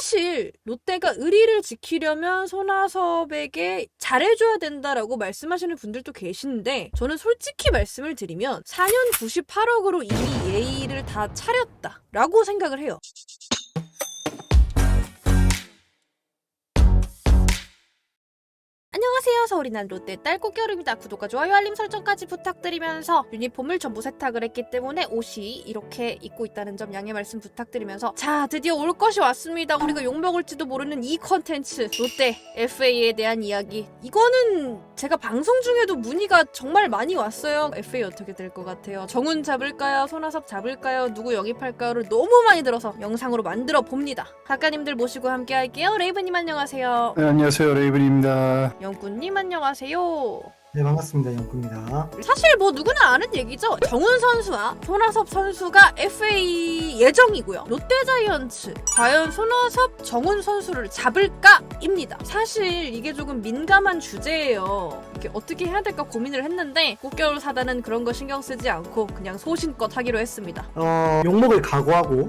사실 롯데가 의리를 지키려면 손아섭에게 잘해줘야 된다라고 말씀하시는 분들도 계신데 저는 솔직히 말씀을 드리면 4년 98억으로 이미 예의를 다 차렸다라고 생각을 해요. 안녕하세요. 서울이 난 롯데 딸 꽃겨울입니다. 구독과 좋아요 알림 설정까지 부탁드리면서 유니폼을 전부 세탁을 했기 때문에 옷이 이렇게 입고 있다는 점 양해 말씀 부탁드리면서 자 드디어 올 것이 왔습니다. 우리가 욕먹을지도 모르는 이 컨텐츠 롯데 FA에 대한 이야기. 이거는 제가 방송 중에도 문의가 정말 많이 왔어요. FA 어떻게 될 것 같아요? 정훈 잡을까요? 손아섭 잡을까요? 누구 영입할까요?를 너무 많이 들어서 영상으로 만들어 봅니다. 작가님들 모시고 함께 할게요. 레이브님 안녕하세요. 네, 안녕하세요. 레이븐입니다. 영구님 안녕하세요. 네, 반갑습니다. 영구입니다. 사실 뭐 누구나 아는 얘기죠. 정훈 선수와 손아섭 선수가 FA 예정이고요. 롯데자이언츠 과연 손아섭, 정훈 선수를 잡을까입니다. 사실 이게 조금 민감한 주제예요. 이게 어떻게 해야 될까 고민을 했는데 꽃겨울 사단은 그런 거 신경 쓰지 않고 그냥 소신껏 하기로 했습니다. 욕먹을 각오하고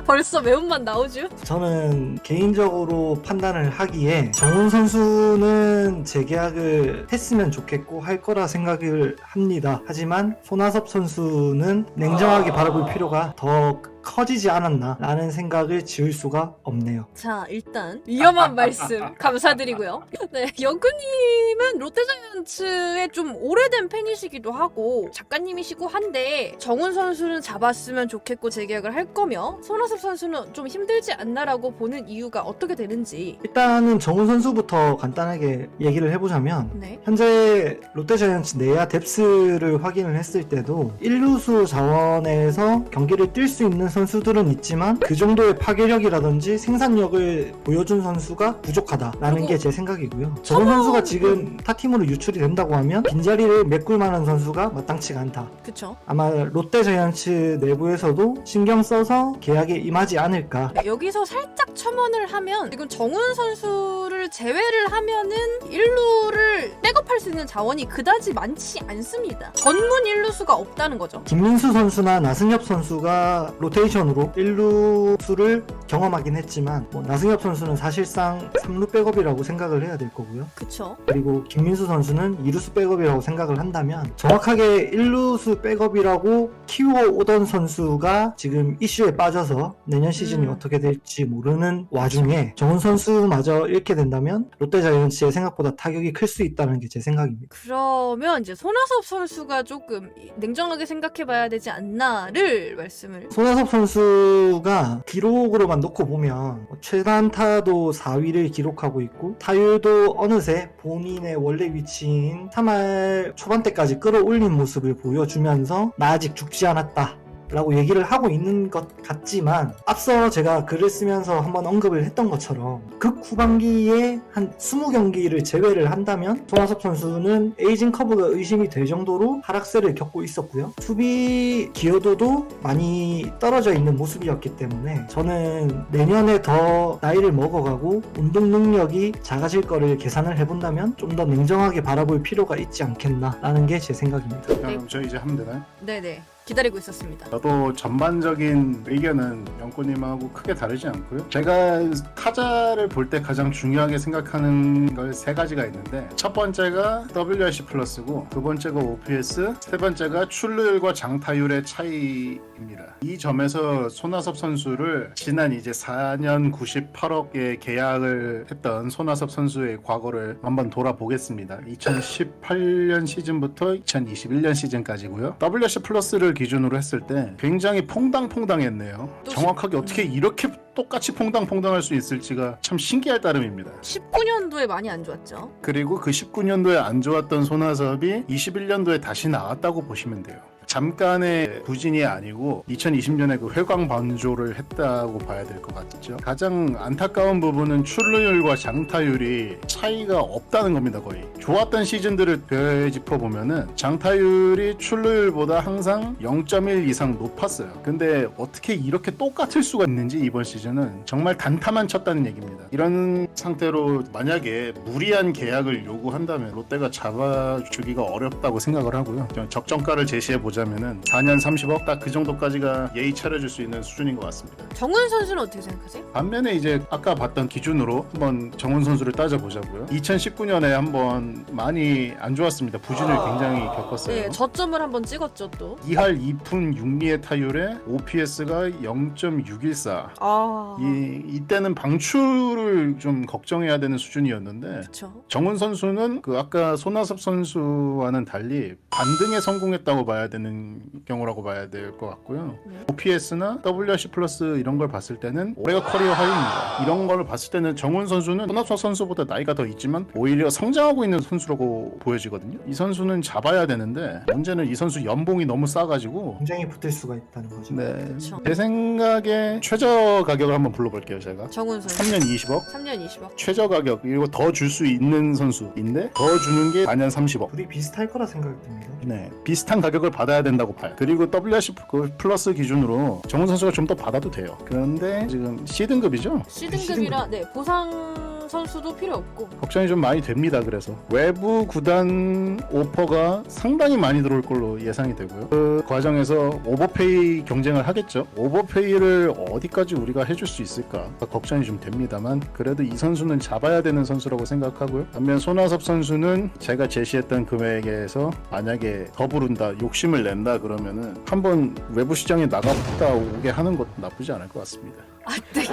벌써 매운맛 나오죠? 저는 개인적으로 판단을 하기에 정훈 선수는 재계약을 했으면 좋겠고 할 거라 생각을 합니다. 하지만 손아섭 선수는 냉정하게 바라볼 필요가 더 커지지 않았나 라는 생각을 지울 수가 없네요. 자 일단 위험한 말씀 감사드리고요. 네, 영구님은 롯데자이언츠의 좀 오래된 팬이시기도 하고 작가님이시고 한데 정훈 선수는 잡았으면 좋겠고 재계약을 할 거며 손아섭 선수는 좀 힘들지 않나라고 보는 이유가 어떻게 되는지. 일단은 정훈 선수부터 간단하게 얘기를 해보자면 네. 현재 롯데자이언츠 내야 뎁스를 확인을 했을 때도 1루수 자원에서 경기를 뛸 수 있는 선수들은 있지만 그 정도의 파괴력이라든지 생산력을 보여준 선수가 부족하다라는 게 제 생각이고요. 정훈 선수가 지금 타팀으로 유출이 된다고 하면 빈자리를 메꿀 만한 선수가 마땅치가 않다. 그쵸. 아마 롯데자이언츠 내부에서도 신경 써서 계약에 임하지 않을까. 여기서 살짝 첨언을 하면 지금 정훈 선수를 제외를 하면은 1루를 백업할 수 있는 자원이 그다지 많지 않습니다. 전문 1루수가 없다는 거죠. 김민수 선수나 나승엽 선수가 로테이션으로 1루수를 경험하긴 했지만 나승엽 선수는 사실상 3루 백업이라고 생각을 해야 될 거고요. 그쵸. 그리고 김민수 선수는 2루수 백업이라고 생각을 한다면 정확하게 1루수 백업이라고 키워오던 선수가 지금 이슈에 빠져서 내년 시즌이 어떻게 될지 모르는 와중에 정훈 선수마저 잃게 된다면 롯데자이언츠의 생각보다 타격이 클 수 있다는 게 제 생각입니다. 그러면 이제 손아섭 선수가 조금 냉정하게 생각해봐야 되지 않나를 말씀을. 손아섭 선수가 기록으로만 놓고 보면 최단타도 4위를 기록하고 있고 타율도 어느새 본인의 원래 위치인 3할 초반대까지 끌어올린 모습을 보여주면서 나 아직 죽지 않았다 라고 얘기를 하고 있는 것 같지만 앞서 제가 글을 쓰면서 한번 언급을 했던 것처럼 극 후반기에 한 20경기를 제외를 한다면 손아섭 선수는 에이징 커브가 의심이 될 정도로 하락세를 겪고 있었고요. 수비 기여도도 많이 떨어져 있는 모습이었기 때문에 저는 내년에 더 나이를 먹어가고 운동 능력이 작아질 거를 계산을 해본다면 좀 더 냉정하게 바라볼 필요가 있지 않겠나 라는 게 제 생각입니다. 그럼 저 이제 하면 되나요? 네네. 기다리고 있었습니다. 저도 전반적인 의견은 영구님하고 크게 다르지 않고요. 제가 타자를 볼 때 가장 중요하게 생각하는 걸 세 가지가 있는데 첫 번째가 WRC 플러스고 두 번째가 OPS, 세 번째가 출루율과 장타율의 차이입니다. 이 점에서 손아섭 선수를 지난 이제 4년 98억에 계약을 했던 손아섭 선수의 과거를 한번 돌아보겠습니다. 2018년 시즌부터 2021년 시즌까지고요. WRC 플러스를 기준으로 했을 때 굉장히 퐁당퐁당했네요. 정확하게 어떻게 이렇게 똑같이 퐁당퐁당할 수 있을지가 참 신기할 따름입니다. 19년도에 많이 안 좋았죠. 그리고 그 19년도에 안 좋았던 손아섭이 21년도에 다시 나왔다고 보시면 돼요. 잠깐의 부진이 아니고 2020년에 그 회광 반조를 했다고 봐야 될 것 같죠. 가장 안타까운 부분은 출루율과 장타율이 차이가 없다는 겁니다. 거의 좋았던 시즌들을 되짚어 보면은 장타율이 출루율보다 항상 0.1 이상 높았어요. 근데 어떻게 이렇게 똑같을 수가 있는지 이번 시즌은 정말 단타만 쳤다는 얘기입니다. 이런 상태로 만약에 무리한 계약을 요구한다면 롯데가 잡아주기가 어렵다고 생각을 하고요. 적정가를 제시해 보자 보자면은 4년 30억 딱 그 정도까지가 예의 차려줄 수 있는 수준인 것 같습니다. 정훈 선수는 어떻게 생각하세요? 반면에 이제 아까 봤던 기준으로 한번 정훈 선수를 따져보자고요. 2019년에 한번 많이 안 좋았습니다. 부진을 굉장히 겪었어요. 네, 저점을 한번 찍었죠 또. 2할 2푼 6리의 타율에 OPS가 0.614. 아, 이때는 방출을 좀 걱정해야 되는 수준이었는데 그렇죠. 정훈 선수는 그 아까 손아섭 선수와는 달리 반등에 성공했다고 봐야 되는 경우라고 봐야 될 것 같고요. 네. OPS나 WRC 플러스 이런 걸 봤을 때는 올해가 커리어 하이입니다. 이런 걸 봤을 때는 정훈 선수는 손아섭 선수보다 나이가 더 있지만 오히려 성장하고 있는 선수라고 보여지거든요. 이 선수는 잡아야 되는데 문제는 이 선수 연봉이 너무 싸가지고 굉장히 붙을 수가 있다는 거죠. 네. 그쵸. 제 생각에 최저 가격을 한번 불러볼게요. 제가 정훈 선수 3년 20억 3년 20억. 최저 가격 그리고 더 줄 수 있는 선수인데 더 주는 게 4년 30억. 둘이 비슷할 거라 생각이 듭니다. 네, 비슷한 가격을 받아야 된다고 봐요. 그리고 WRC 플러스 기준으로 정훈 선수가 좀 더 받아도 돼요. 그런데 지금 C등급이죠? C등급이라 네 보상 선수도 필요 없고. 걱정이 좀 많이 됩니다. 그래서 외부 구단 오퍼가 상당히 많이 들어올 걸로 예상이 되고요. 그 과정에서 오버페이 경쟁을 하겠죠. 오버페이를 어디까지 우리가 해줄 수 있을까 걱정이 좀 됩니다만 그래도 이 선수는 잡아야 되는 선수라고 생각하고요. 반면 손아섭 선수는 제가 제시했던 금액에서 만약에 더 부른다, 욕심을 낸다 그러면은 한번 외부 시장에 나갔다 오게 하는 것도 나쁘지 않을 것 같습니다. 아, 되게.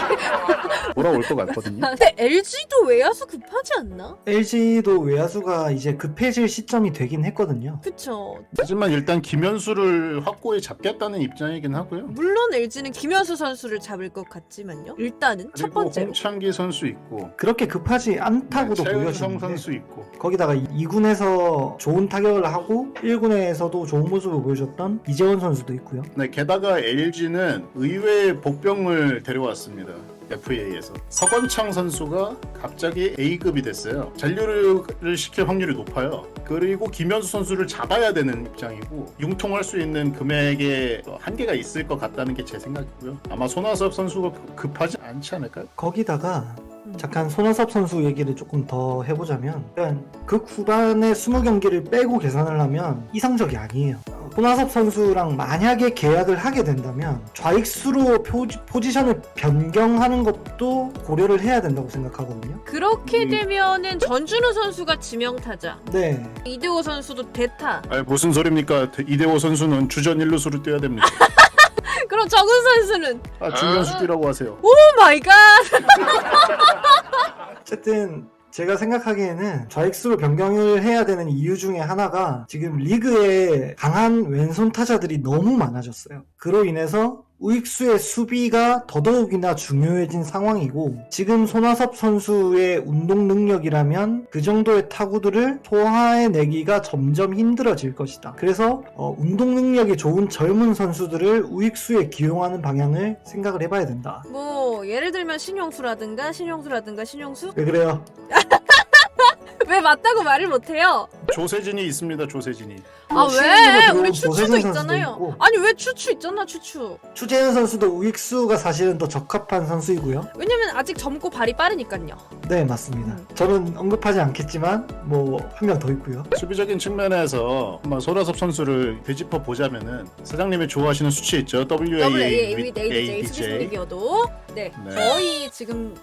돌아올 것 같거든요. 근데 LG도 외야수 급하지 않나? LG도 외야수가 이제 급해질 시점이 되긴 했거든요. 그쵸. 하지만 일단 김현수를 확고히 잡겠다는 입장이긴 하고요. 물론 LG는 김현수 선수를 잡을 것 같지만요. 일단은 첫 그리고 번째로. 홍창기 선수 있고 그렇게 급하지 않다고도 최은성 보여지는데 선수 있고 거기다가 2군에서 좋은 타격을 하고 1군에서도 좋은 모습을 보여줬던 이재원 선수도 있고요. 네, 게다가 LG는 의외의 복병을 데려왔습니다. FA에서 서건창 선수가 갑자기 A급이 됐어요. 잔류를 시킬 확률이 높아요. 그리고 김현수 선수를 잡아야 되는 입장이고 융통할 수 있는 금액에 한계가 있을 것 같다는 게 제 생각이고요. 아마 손아섭 선수가 급하지 않지 않을까요? 거기다가 잠깐 손아섭 선수 얘기를 조금 더 해보자면 일단 극 후반에 20경기를 빼고 계산을 하면 이상적이 아니에요. 손아섭 선수랑 만약에 계약을 하게 된다면 좌익수로 포지션을 변경하는 것도 고려를 해야 된다고 생각하거든요. 그렇게 되면은 전준우 선수가 지명타자, 네. 이대호 선수도 대타. 아니, 무슨 소리입니까? 이대호 선수는 주전 1루수로 뛰어야 됩니다. 그럼 정훈 선수는 중견수 뛰라고 하세요. 오 마이 갓. 어쨌든 제가 생각하기에는 좌익수로 변경을 해야 되는 이유 중에 하나가 지금 리그에 강한 왼손 타자들이 너무 많아졌어요. 그로 인해서 우익수의 수비가 더더욱이나 중요해진 상황이고 지금 손아섭 선수의 운동 능력이라면 그 정도의 타구들을 소화해내기가 점점 힘들어질 것이다. 그래서 운동 능력이 좋은 젊은 선수들을 우익수에 기용하는 방향을 생각을 해봐야 된다. 뭐 예를 들면 신용수라든가 신용수? 왜 그래요? 왜 맞다고 말을 못해요? 조세진이 있습니다. 조세진이. 아 왜? 우리 추추도 조세진 선수도 있잖아요. 있고. 아니 왜 추추 있잖아 추추. 추재현 선수도 우익수가 사실은 더 적합한 선수이고요. 왜냐면 아직 젊고 발이 빠르니까요. 네, 맞습니다. 저는 언급하지 않겠지만 뭐 한 명 더 있고요. 수비적인 측면에서 한번 손아섭 선수를 되짚어 보자면은 사장님이 좋아하시는 수치 있죠. WA with ADJ 수비 ADJ. 승리기여도 네, 네. 거의 지금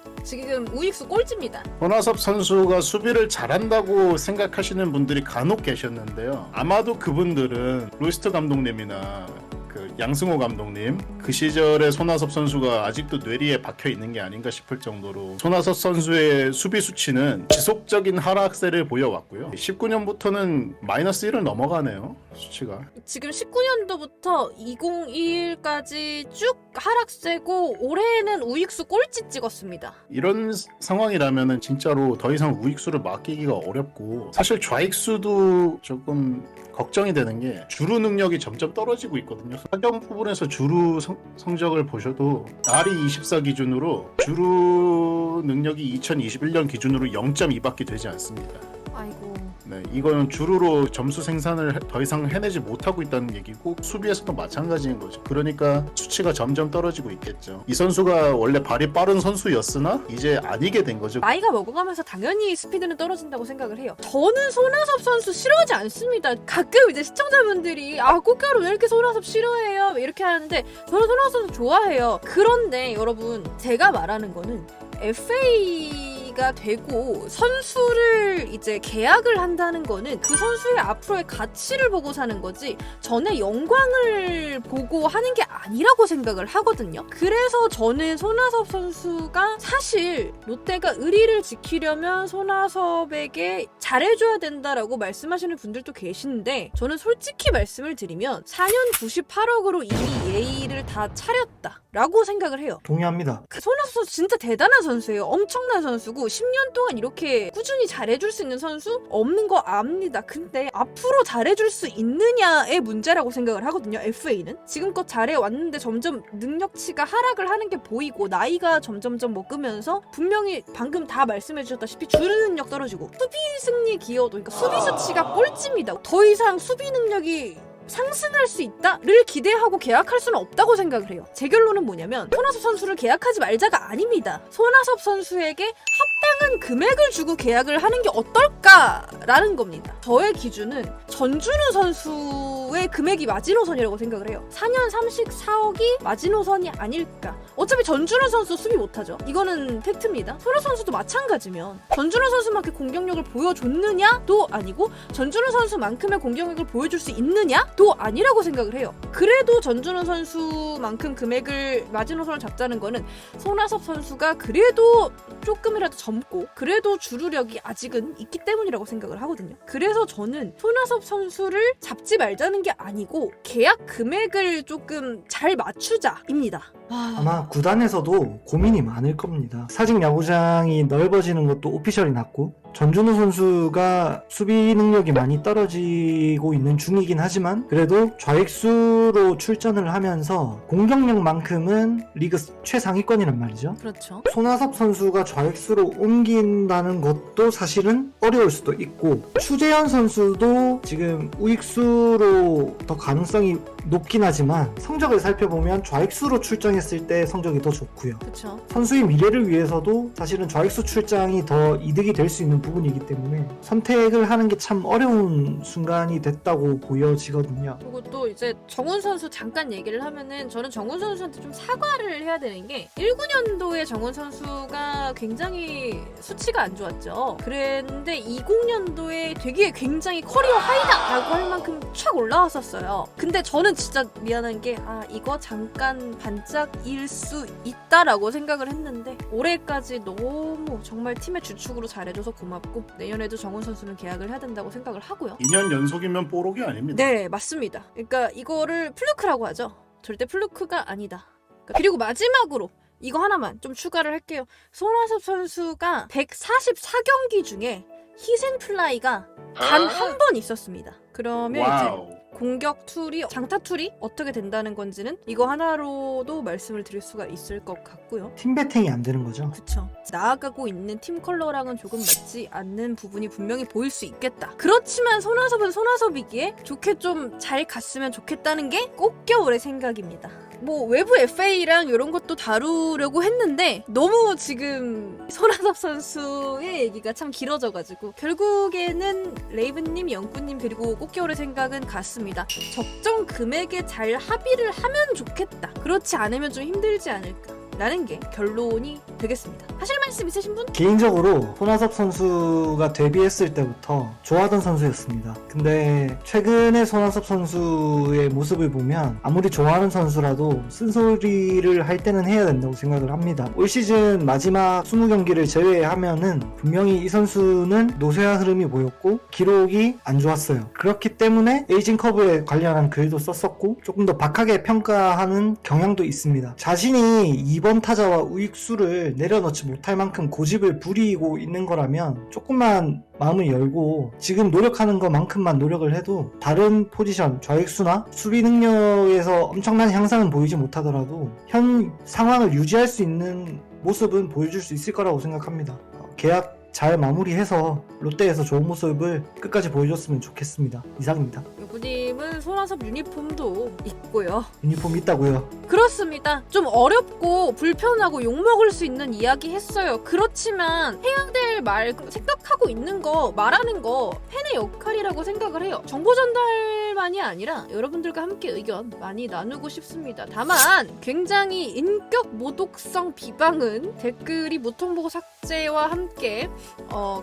우익수 꼴찌입니다. 손아섭 선수가 수비를 잘한다고 생각하시는 분들이 간혹 계셨는데요. 아마도 그분들은 로이스트 감독님이나 그 양승호 감독님 그 시절에 손아섭 선수가 아직도 뇌리에 박혀 있는 게 아닌가 싶을 정도로 손아섭 선수의 수비 수치는 지속적인 하락세를 보여왔고요. 19년부터는 마이너스 1을 넘어가네요. 수치가. 지금 19년도부터 2021까지 쭉 하락세고 올해는 우익수 꼴찌 찍었습니다. 이런 상황이라면은 진짜로 더 이상 우익수를 맡기기가 어렵고 사실 좌익수도 조금 걱정이 되는 게 주루 능력이 점점 떨어지고 있거든요. 사경 부분에서 주루 성적을 보셔도 RE24 기준으로 주루 능력이 2021년 기준으로 0.2밖에 되지 않습니다. 아이고. 네, 이거는 주루로 점수 생산을 더 이상 해내지 못하고 있다는 얘기고 수비에서도 마찬가지인 거죠. 그러니까 수치가 점점 떨어지고 있겠죠. 이 선수가 원래 발이 빠른 선수였으나 이제 아니게 된 거죠. 나이가 먹어가면서 당연히 스피드는 떨어진다고 생각을 해요. 저는 손아섭 선수 싫어하지 않습니다. 가끔 이제 시청자분들이 꽃겨울 왜 이렇게 손아섭 싫어해요? 이렇게 하는데 저는 손아섭 선수 좋아해요. 그런데 여러분 제가 말하는 거는 FA가 되고 선수를 이제 계약을 한다는 거는 그 선수의 앞으로의 가치를 보고 사는 거지 전의 영광을 보고 하는 게 아니라고 생각을 하거든요. 그래서 저는 손아섭 선수가 사실 롯데가 의리를 지키려면 손아섭에게 잘해줘야 된다라고 말씀하시는 분들도 계신데 저는 솔직히 말씀을 드리면 4년 98억으로 이미 예의를 다 차렸다 라고 생각을 해요. 동의합니다. 손아섭 선수 진짜 대단한 선수예요. 엄청난 선수고 10년 동안 이렇게 꾸준히 잘해줄 수 있는 선수 없는 거 압니다. 근데 앞으로 잘해줄 수 있느냐의 문제라고 생각을 하거든요. FA는 지금껏 잘해왔는데 점점 능력치가 하락을 하는 게 보이고 나이가 점점점 먹으면서 분명히 방금 다 말씀해주셨다시피 주는 능력 떨어지고 수비 승리 기여도 그러니까 수비 수치가 꼴찌입니다. 더 이상 수비 능력이 상승할 수 있다를 기대하고 계약할 수는 없다고 생각을 해요. 제 결론은 뭐냐면 손아섭 선수를 계약하지 말자가 아닙니다. 손아섭 선수에게 합당한 금액을 주고 계약을 하는 게 어떨까라는 겁니다. 저의 기준은 전준우 선수의 금액이 마지노선이라고 생각을 해요. 4년 34억이 마지노선이 아닐까. 어차피 전준우 선수 수비 못하죠. 이거는 팩트입니다. 손아섭 선수도 마찬가지면 전준우 선수만큼 공격력을 보여줬느냐도 아니고 전준우 선수만큼의 공격력을 보여줄 수 있느냐? 도 아니라고 생각을 해요. 그래도 전준우 선수만큼 금액을 마지노선을 잡자는 거는 손아섭 선수가 그래도 조금이라도 젊고 그래도 주루력이 아직은 있기 때문이라고 생각을 하거든요. 그래서 저는 손아섭 선수를 잡지 말자는 게 아니고 계약 금액을 조금 잘 맞추자입니다. 아마 구단에서도 고민이 많을 겁니다. 사직 야구장이 넓어지는 것도 오피셜이 났고 전준우 선수가 수비 능력이 많이 떨어지고 있는 중이긴 하지만 그래도 좌익수로 출전을 하면서 공격력만큼은 리그 최상위권이란 말이죠. 그렇죠. 손아섭 선수가 좌익수로 옮긴다는 것도 사실은 어려울 수도 있고 추재현 선수도 지금 우익수로 더 가능성이 높긴 하지만 성적을 살펴보면 좌익수로 출장했을 때 성적이 더 좋고요. 그렇죠. 선수의 미래를 위해서도 사실은 좌익수 출장이 더 이득이 될 수 있는 부분이기 때문에 선택을 하는 게 참 어려운 순간이 됐다고 보여지거든요. 그리고 또 이제 정훈 선수 잠깐 얘기를 하면은 저는 정훈 선수한테 좀 사과를 해야 되는 게 19년도에 정훈 선수가 굉장히 수치가 안 좋았죠. 그랬는데 20년도에 되게 굉장히 커리어 하이다라고 할 만큼 촥 올라왔었어요. 근데 저는 진짜 미안한 게 이거 잠깐 반짝일 수 있다라고 생각을 했는데 올해까지 너무 정말 팀의 주축으로 잘해줘서 고맙고 내년에도 정훈 선수는 계약을 해야 된다고 생각을 하고요. 2년 연속이면 뽀록이 아닙니다. 네, 맞습니다. 그러니까 이거를 플루크라고 하죠. 절대 플루크가 아니다. 그리고 마지막으로 이거 하나만 좀 추가를 할게요. 손아섭 선수가 144경기 중에 희생 플라이가 단 한 번 있었습니다. 그러면 와우. 이제 공격 툴이 장타 툴이 어떻게 된다는 건지는 이거 하나로도 말씀을 드릴 수가 있을 것 같고요. 팀 배팅이 안 되는 거죠. 그쵸. 나아가고 있는 팀 컬러랑은 조금 맞지 않는 부분이 분명히 보일 수 있겠다. 그렇지만 손아섭은 손아섭이기에 좋게 좀 잘 갔으면 좋겠다는 게 꽃겨울의 생각입니다. 뭐 외부 FA랑 이런 것도 다루려고 했는데 너무 지금 손아섭 선수의 얘기가 참 길어져가지고 결국에는 레이븐님, 영구님 그리고 꽃겨울의 생각은 같습니다. 적정 금액에 잘 합의를 하면 좋겠다. 그렇지 않으면 좀 힘들지 않을까. 라는 게 결론이 되겠습니다. 하실 말씀 있으신 분? 개인적으로 손아섭 선수가 데뷔했을 때부터 좋아하던 선수였습니다. 근데 최근에 손아섭 선수의 모습을 보면 아무리 좋아하는 선수라도 쓴소리를 할 때는 해야 된다고 생각을 합니다. 올 시즌 마지막 20경기를 제외하면은 분명히 이 선수는 노쇠화 흐름이 보였고 기록이 안 좋았어요. 그렇기 때문에 에이징 커브에 관련한 글도 썼었고 조금 더 박하게 평가하는 경향도 있습니다. 자신이 이번 타자와 우익수를 내려놓지 못할 만큼 고집을 부리고 있는 거라면 조금만 마음을 열고 지금 노력하는 것만큼만 노력을 해도 다른 포지션, 좌익수나 수비 능력에서 엄청난 향상은 보이지 못하더라도 현 상황을 유지할 수 있는 모습은 보여줄 수 있을 거라고 생각합니다. 계약 잘 마무리해서 롯데에서 좋은 모습을 끝까지 보여줬으면 좋겠습니다. 이상입니다. 요구님은 손아섭 유니폼도 있고요. 유니폼 있다고요? 그렇습니다. 좀 어렵고 불편하고 욕먹을 수 있는 이야기 했어요. 그렇지만 해야 될 말 생각하고 있는 거 말하는 거 팬의 역할이라고 생각을 해요. 정보 전달만이 아니라 여러분들과 함께 의견 많이 나누고 싶습니다. 다만 굉장히 인격 모독성 비방은 댓글이 무통보고 삭제와 함께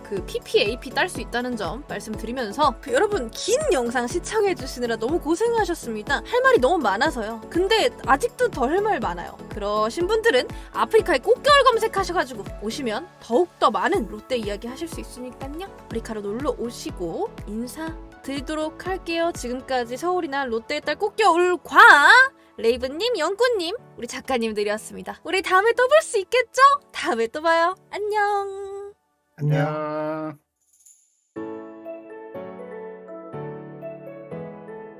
그 PPAP 딸 수 있다는 점 말씀드리면서 여러분 긴 영상 시청해주시느라 너무 고생하셨습니다. 할 말이 너무 많아서요. 근데 아직도 더 할 말 많아요. 그러신 분들은 아프리카에 꽃겨울 검색하셔가지고 오시면 더욱더 많은 롯데 이야기 하실 수 있으니까요. 아프리카로 놀러 오시고 인사드리도록 할게요. 지금까지 서울이나 롯데의 딸 꽃겨울과 레이븐님, 영구님, 우리 작가님들이었습니다. 우리 다음에 또 볼 수 있겠죠? 다음에 또 봐요. 안녕. 안녕. 안녕.